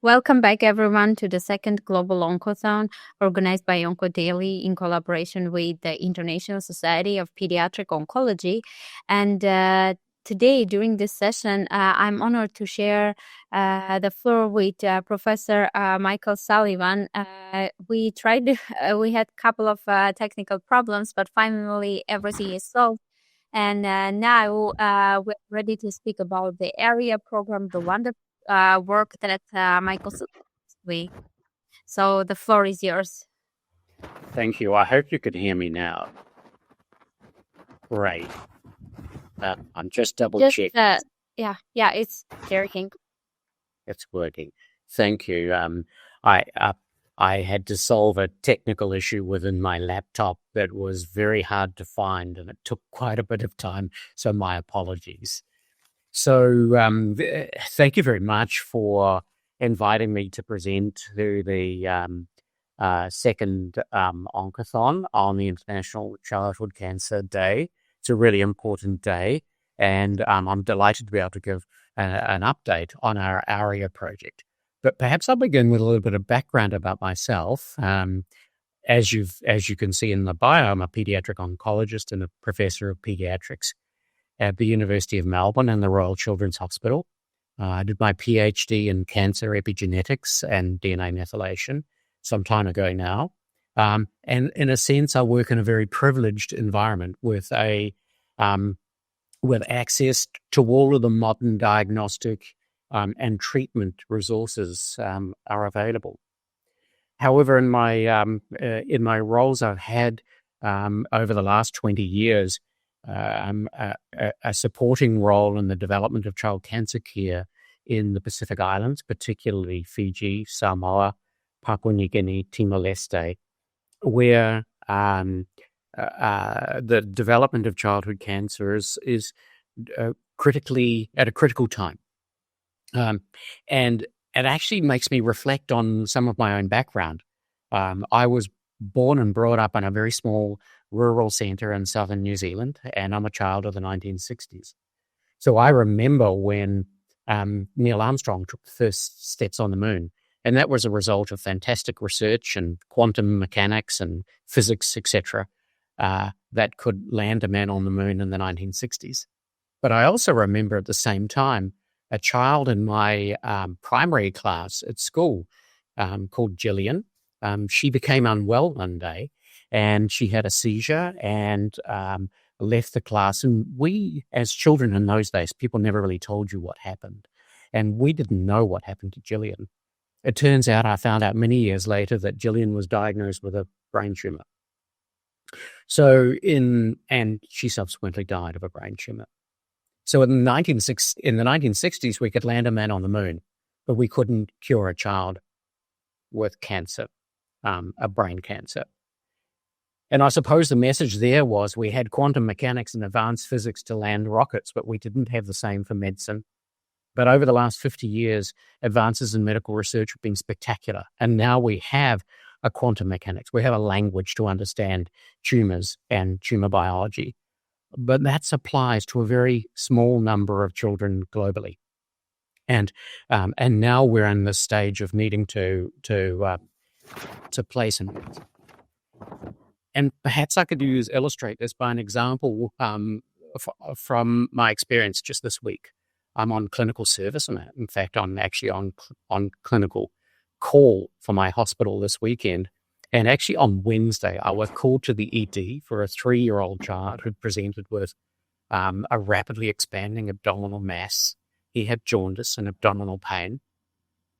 Welcome back, everyone, to the Second Global Oncothon, organized by OncoDaily in collaboration with the International Society of Pediatric Oncology. And today, during this session, I'm honored to share the floor with Professor Michael Sullivan. We had a couple of technical problems, but finally everything is solved. And now we're ready to speak about the ARIA program, the wonderful work that Michael week. So the floor is yours. Thank you. I hope you can hear me now. Great. I'm just double checking. Yeah, it's working. It's working. Thank you. I had to solve a technical issue within my laptop that was very hard to find, and it took quite a bit of time. So my apologies. So thank you very much for inviting me to present to the Second Oncothon on the International Childhood Cancer Day. It's a really important day, and I'm delighted to be able to give an update on our ARIA project. But perhaps I'll begin with a little bit of background about myself. As you can see in the bio, I'm a pediatric oncologist and a professor of pediatrics at the University of Melbourne and the Royal Children's Hospital. I did my PhD in cancer epigenetics and DNA methylation some time ago now. And in a sense, I work in a very privileged environment with access to all of the modern diagnostic and treatment resources are available. However, in my roles I've had over the last 20 years, a supporting role in the development of child cancer care in the Pacific Islands, particularly Fiji, Samoa, Papua New Guinea, Timor-Leste, where the development of childhood cancer is at a critical time. And it actually makes me reflect on some of my own background. I was born and brought up in a very small rural centre in southern New Zealand, and I'm a child of the 1960s. So I remember when Neil Armstrong took the first steps on the moon, and that was a result of fantastic research and quantum mechanics and physics, etc., that could land a man on the moon in the 1960s. But I also remember at the same time a child in my primary class at school called Gillian. She became unwell one day, and she had a seizure and left the class. And we, as children in those days, people never really told you what happened. And we didn't know what happened to Gillian. It turns out, I found out many years later, that Gillian was diagnosed with a brain tumor. And she subsequently died of a brain tumor. So in the 1960s, we could land a man on the moon, but we couldn't cure a child with cancer, a brain cancer. And I suppose the message there was we had quantum mechanics and advanced physics to land rockets, but we didn't have the same for medicine. But over the last 50 years, advances in medical research have been spectacular. And now we have a quantum mechanics. We have a language to understand tumors and tumor biology. But that applies to a very small number of children globally. And now we're in the stage of needing to place an. And perhaps I could illustrate this by an example from my experience just this week. I'm on clinical service, and in fact, I'm actually on clinical call for my hospital this weekend. And actually on Wednesday, I was called to the ED for a 3-year-old child who presented with a rapidly expanding abdominal mass. He had jaundice and abdominal pain.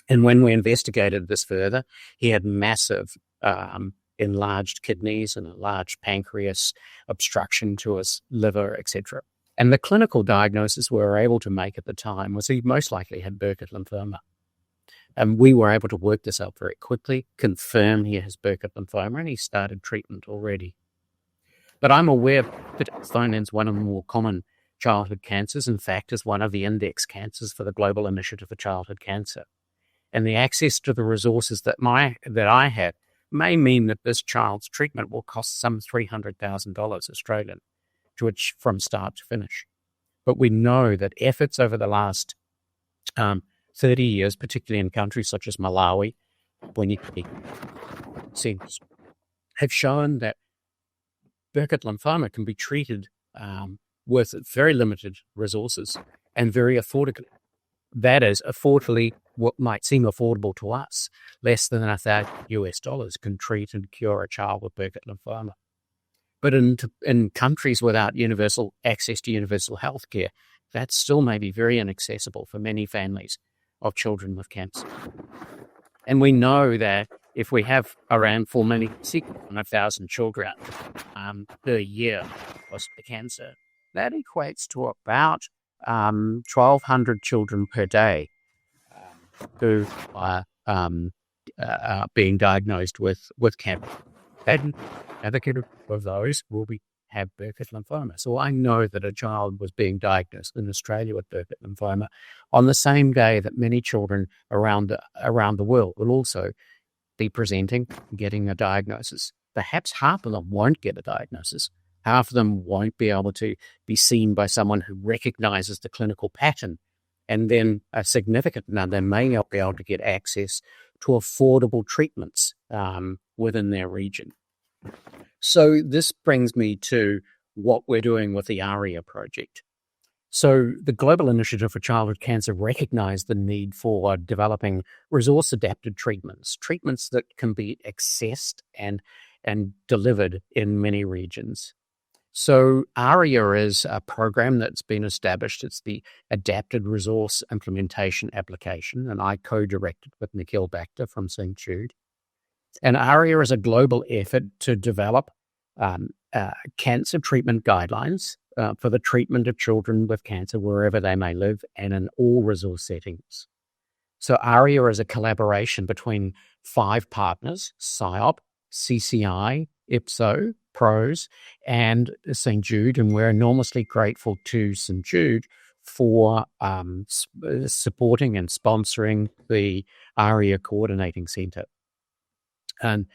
And when we investigated this further, he had massive enlarged kidneys and a large pancreas, obstruction to his liver, etc. And the clinical diagnosis we were able to make at the time was he most likely had Burkitt lymphoma. And we were able to work this out very quickly, confirm he has Burkitt lymphoma, and he started treatment already. But I'm aware that phonin is one of the more common childhood cancers. In fact, is one of the index cancers for the Global Initiative for Childhood Cancer. And the access to the resources that I had may mean that this child's treatment will cost some $300,000 Australian, from start to finish. But we know that efforts over the last 30 years, particularly in countries such as Malawi, centers have shown that Burkitt lymphoma can be treated with very limited resources and very affordably. That is, affordably, what might seem affordable to us, less than $1,000 can treat and cure a child with Burkitt lymphoma. But in countries without universal access to universal health care, that still may be very inaccessible for many families of children with cancer. And we know that if we have around 4,600,000 children per year with cancer, that equates to about 1,200 children per day who are being diagnosed with cancer. And the kid of those will have Burkitt lymphoma. So I know that a child was being diagnosed in Australia with Burkitt lymphoma on the same day that many children around the world will also be presenting, getting a diagnosis. Perhaps half of them won't get a diagnosis. Half of them won't be able to be seen by someone who recognizes the clinical pattern. And then a significant number may not be able to get access to affordable treatments within their region. So this brings me to what we're doing with the ARIA project. So the Global Initiative for Childhood Cancer recognized the need for developing resource-adapted treatments that can be accessed and delivered in many regions. So ARIA is a program that's been established. It's the Adapted Resource Implementation Application, and I co-directed with Nickhill Bhakta from St. Jude. And ARIA is a global effort to develop cancer treatment guidelines for the treatment of children with cancer wherever they may live and in all resource settings. So ARIA is a collaboration between 5 partners: SIOP, CCI, IPSO, PROS, and St. Jude, and we're enormously grateful to St. Jude for supporting and sponsoring the ARIA Coordinating Centre. And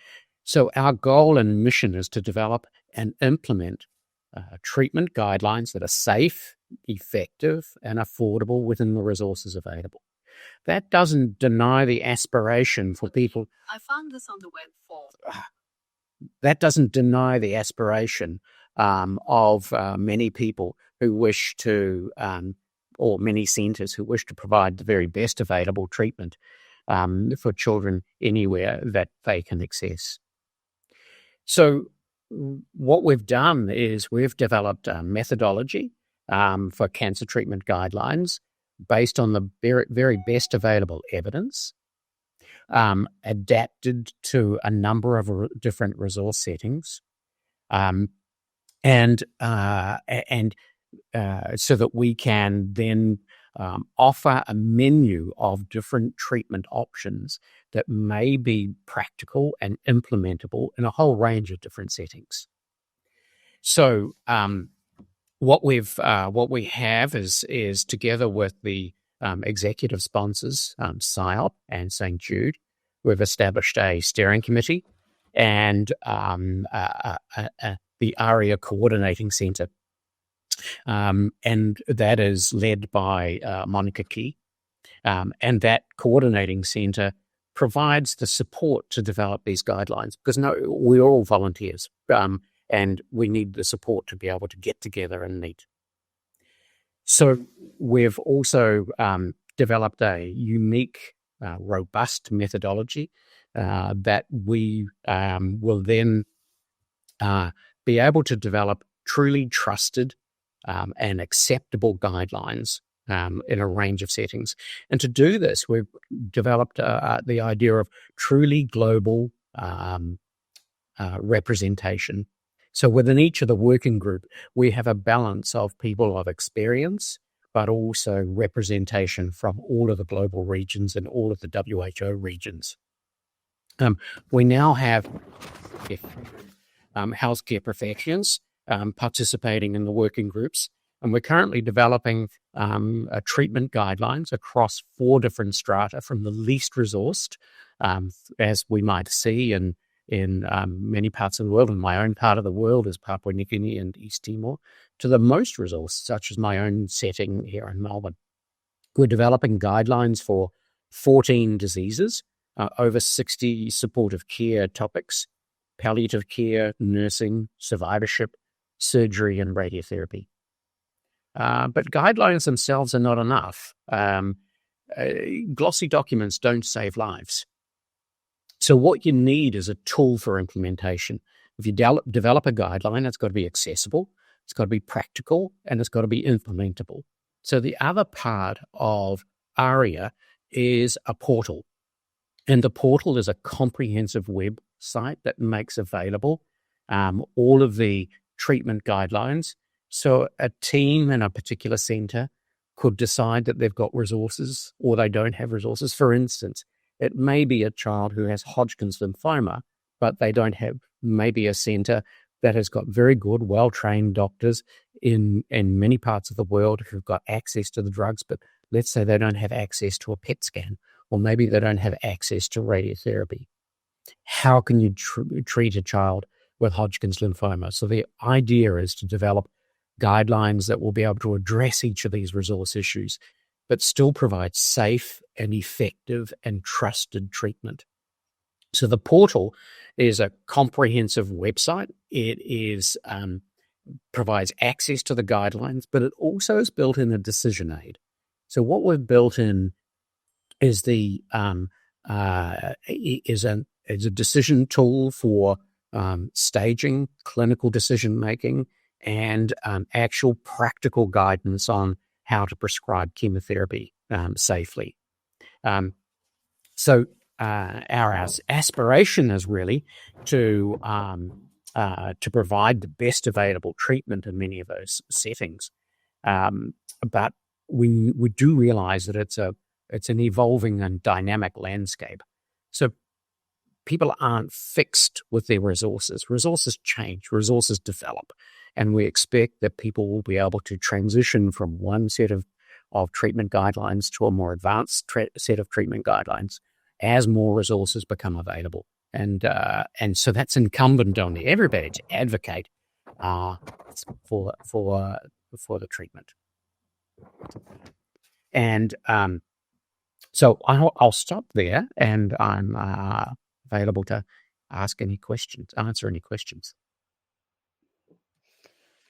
so our goal and mission is to develop and implement treatment guidelines that are safe, effective, and affordable within the resources available. That doesn't deny the aspiration for people. I found this on the web for. That doesn't deny the aspiration of many people who wish to, or many centres who wish to provide the very best available treatment for children anywhere that they can access. So what we've done is we've developed a methodology for cancer treatment guidelines based on the very, very best available evidence, adapted to a number of different resource settings, and so that we can then offer a menu of different treatment options that may be practical and implementable in a whole range of different settings. So what we have is together with the executive sponsors, SIOP and St. Jude, we've established a steering committee and the ARIA Coordinating Centre. And that is led by Monica Key. And that coordinating centre provides the support to develop these guidelines because we're all volunteers and we need the support to be able to get together and meet. So we've also developed a unique, robust methodology that we will then be able to develop truly trusted and acceptable guidelines in a range of settings. And to do this, we've developed the idea of truly global representation. So within each of the working group, we have a balance of people of experience, but also representation from all of the global regions and all of the WHO regions. We now have healthcare professions participating in the working groups, and we're currently developing treatment guidelines across 4 different strata, from the least resourced, as we might see in many parts of the world, and my own part of the world is Papua New Guinea and East Timor, to the most resourced, such as my own setting here in Melbourne. We're developing guidelines for 14 diseases, over 60 supportive care topics, palliative care, nursing, survivorship, surgery, and radiotherapy. But guidelines themselves are not enough. Glossy documents don't save lives. So what you need is a tool for implementation. If you develop a guideline, it's got to be accessible, it's got to be practical, and it's got to be implementable. So the other part of ARIA is a portal. And the portal is a comprehensive website that makes available all of the treatment guidelines. So a team in a particular centre could decide that they've got resources or they don't have resources. For instance, it may be a child who has Hodgkin's lymphoma, but they don't have maybe a centre that has got very good, well-trained doctors in many parts of the world who've got access to the drugs, but let's say they don't have access to a PET scan, or maybe they don't have access to radiotherapy. How can you treat a child with Hodgkin's lymphoma? So the idea is to develop guidelines that will be able to address each of these resource issues, but still provide safe and effective and trusted treatment. So the portal is a comprehensive website. It is provides access to the guidelines, but it also is built in a decision aid. So what we've built in is a decision tool for staging, clinical decision making, and actual practical guidance on how to prescribe chemotherapy safely. So our aspiration is really to provide the best available treatment in many of those settings, but we do realize that it's an evolving and dynamic landscape. So people aren't fixed with their resources. Resources change, resources develop, and we expect that people will be able to transition from one set of treatment guidelines to a more advanced set of treatment guidelines as more resources become available. And so that's incumbent on everybody to advocate for the treatment. And so I'll stop there, and I'm available to answer any questions.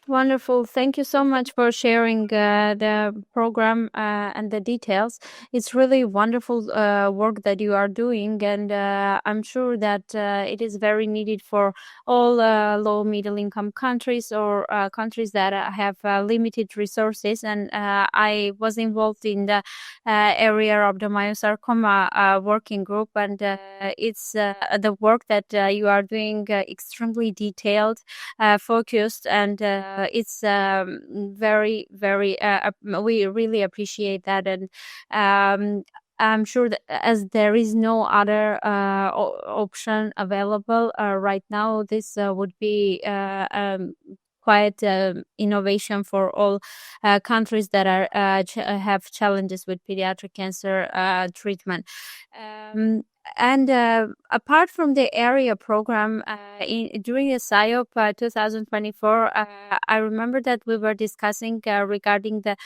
Wonderful. Thank you so much for sharing the program and the details. It's really wonderful work that you are doing, and I'm sure that it is very needed for all low middle income countries or countries that have limited resources. And I was involved in the area of the myosarcoma working group, and it's the work that you are doing extremely detailed, focused, and it's very, very, we really appreciate that. And I'm sure that as there is no other option available right now, this would be quite innovation for all countries that are have challenges with pediatric cancer treatment. And apart from the ARIA program, during the SIOP 2024, I remember that we were discussing regarding the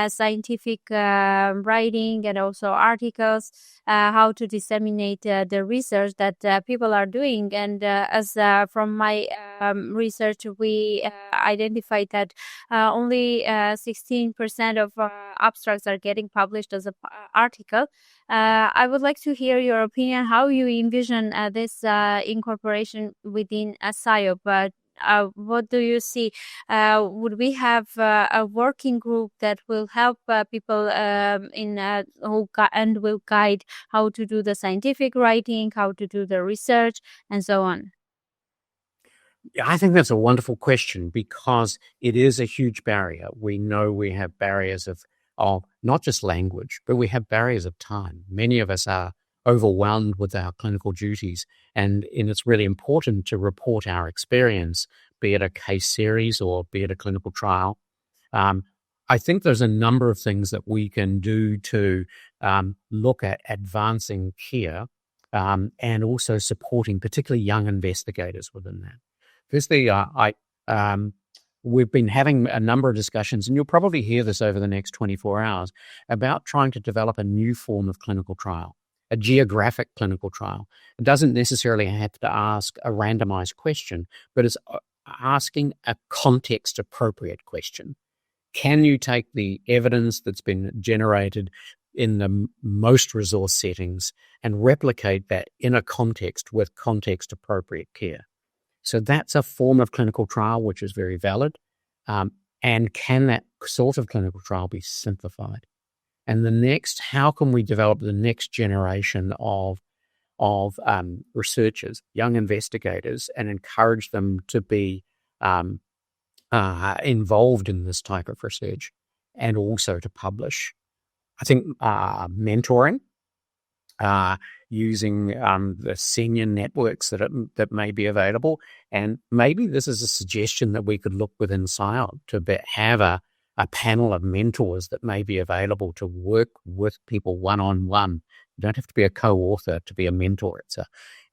scientific writing and also articles, how to disseminate the research that people are doing. And as from my research, we identified that only 16% of abstracts are getting published as an article. I would like to hear your opinion, how you envision this incorporation within a SIOP. What do you see? Would we have a working group that will help people and will guide how to do the scientific writing, how to do the research, and so on? I think that's a wonderful question, because it is a huge barrier. We know we have barriers of not just language, but we have barriers of time. Many of us are overwhelmed with our clinical duties, and it's really important to report our experience, be it a case series or be it a clinical trial. I think there's a number of things that we can do to look at advancing care and also supporting particularly young investigators within that. Firstly, we've been having a number of discussions, and you'll probably hear this over the next 24 hours, about trying to develop a new form of clinical trial, a geographic clinical trial. It doesn't necessarily have to ask a randomized question, but it's asking a context-appropriate question. Can you take the evidence that's been generated in the most resource settings and replicate that in a context with context-appropriate care? So that's a form of clinical trial which is very valid. And can that sort of clinical trial be simplified? And the next, how can we develop the next generation of researchers, young investigators, and encourage them to be involved in this type of research and also to publish? I think mentoring, using the senior networks that may be available. And maybe this is a suggestion that we could look within SIOP to have a panel of mentors that may be available to work with people one-on-one. You don't have to be a co-author to be a mentor.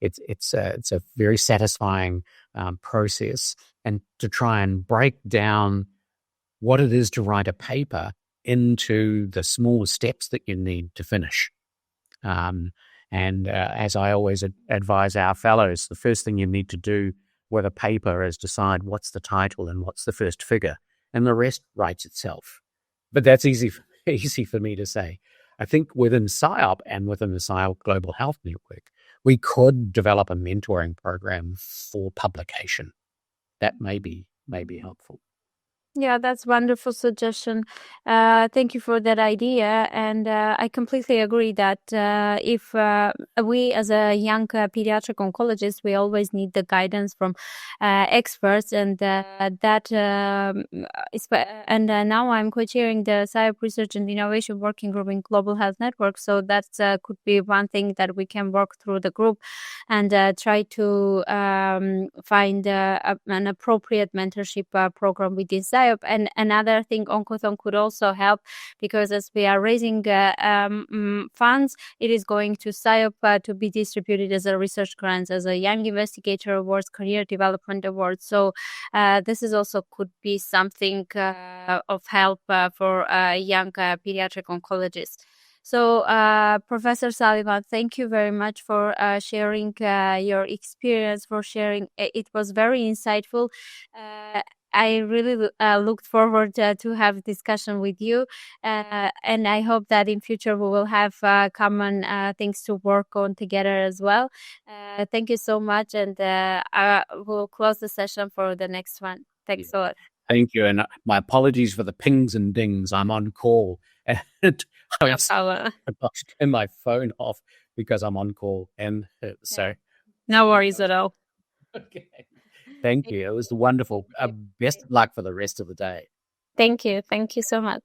It's a very satisfying process, and to try and break down what it is to write a paper into the small steps that you need to finish. And as I always advise our fellows, the first thing you need to do with a paper is decide what's the title and what's the first figure, and the rest writes itself. But that's easy for me to say. I think within SIOP and within the SIOP Global Health Network, we could develop a mentoring program for publication. That may be helpful. Yeah, that's wonderful suggestion. Thank you for that idea. And I completely agree that if we as a young pediatric oncologist, we always need the guidance from experts, and now I'm co-chairing the SIOP Research and Innovation Working Group in Global Health Network. So that could be one thing that we can work through the group and try to find an appropriate mentorship program within SIOP. And another thing, Oncothon could also help, because as we are raising funds, it is going to SIOP to be distributed as a research grants, as a Young Investigator Awards, Career Development Awards. So this is also could be something of help for young pediatric oncologists. So, Professor Sullivan, thank you very much for sharing your experience, for sharing. It was very insightful. I really looked forward to have discussion with you, and I hope that in future we will have common things to work on together as well. Thank you so much, and we'll close the session for the next one. Thanks a lot. Thank you, and my apologies for the pings and dings. I'm on call, and I turn my phone off because I'm on call, and so no worries at all. Okay. Thank you. It was wonderful. Best of luck for the rest of the day. Thank you. Thank you so much.